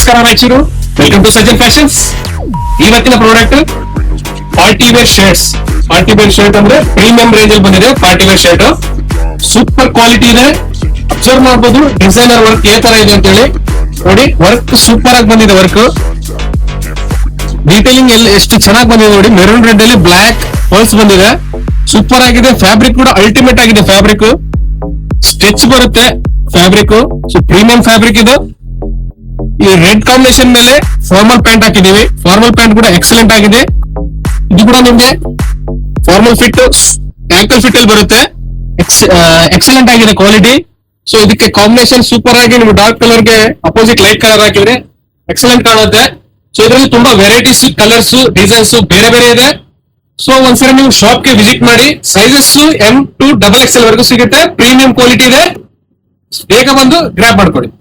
ನಮಸ್ಕಾರ Raichur, welcome to Sajjan fashions. ಇವತ್ತಿನ product party wear shirts. Party wear shirt ಅಂದ್ರೆ premium range ಅಲ್ಲಿ ಬಂದಿದೆ. Party wear shirt super quality ಇದೆ. ಅಬ್ಸರ್ವ್ ಮಾಡಬಹುದು ಡಿಸೈನರ್ ವರ್ಕ್ ಯಾವ ತರ ಇದೆ ಅಂತ ಹೇಳಿ. ನೋಡಿ, ವರ್ಕ್ ಸೂಪರ್ ಆಗಿ ಬಂದಿದೆ. ವರ್ಕ್ ಡೀಟೇಲಿಂಗ್ ಎಷ್ಟು ಚೆನ್ನಾಗಿ ಬಂದಿದೆ ನೋಡಿ. ಮೆರೂನ್ ರೆಡ್ ಅಲ್ಲಿ ಬ್ಲಾಕ್ ಪರ್ಲ್ಸ್ ಬಂದಿದೆ. ಸೂಪರ್ ಆಗಿದೆ. ಫ್ಯಾಬ್ರಿಕ್ ಕೂಡ ಅಲ್ಟಿಮೇಟ್ ಆಗಿದೆ. ಫ್ಯಾಬ್ರಿಕ್ ಸ್ಟ್ರೆಚ್ ಬರುತ್ತೆ. ಫ್ಯಾಬ್ರಿಕ್ ಪ್ರೀಮಿಯಂ ಫ್ಯಾಬ್ರಿಕ್ ಇದು. ಈ ರೆಡ್ ಕಾಂಬಿನೇಷನ್ ಮೇಲೆ ಫಾರ್ಮಲ್ ಪ್ಯಾಂಟ್ ಹಾಕಿದೀವಿ. ಫಾರ್ಮಲ್ ಪ್ಯಾಂಟ್ ಕೂಡ ಎಕ್ಸಲೆಂಟ್ ಆಗಿದೆ. ಇದು ಕೂಡ ನಿಮ್ಗೆ ಫಾರ್ಮಲ್ ಫಿಟ್, ಆಂಕಲ್ ಫಿಟ್ ಅಲ್ಲಿ ಬರುತ್ತೆ. ಎಕ್ಸಲೆಂಟ್ ಆಗಿದೆ ಕ್ವಾಲಿಟಿ. ಸೊ ಇದಕ್ಕೆ ಕಾಂಬಿನೇಷನ್ ಸೂಪರ್ ಆಗಿ ನಿಮ್ಗೆ ಡಾರ್ಕ್ ಕಲರ್ ಗೆ ಅಪೋಸಿಟ್ ಲೈಟ್ ಕಲರ್ ಹಾಕಿದ್ರೆ ಎಕ್ಸಲೆಂಟ್ ಕಾಣುತ್ತೆ. ಸೊ ಇದರಲ್ಲಿ ತುಂಬಾ ವೆರೈಟೀಸ್, ಕಲರ್ಸ್, ಡಿಸೈನ್ಸ್ ಬೇರೆ ಬೇರೆ ಇದೆ. ಸೊ ಒಂದ್ಸರಿ ನೀವು ಶಾಪ್ ಗೆ ವಿಸಿಟ್ ಮಾಡಿ. ಸೈಜಸ್ M to XXL ವರೆಗೂ ಸಿಗುತ್ತೆ. ಪ್ರೀಮಿಯಂ ಕ್ವಾಲಿಟಿ ಇದೆ. ಬೇಗ ಬಂದು ಗ್ರ್ಯಾಬ್ ಮಾಡ್ಕೊಳ್ಳಿ.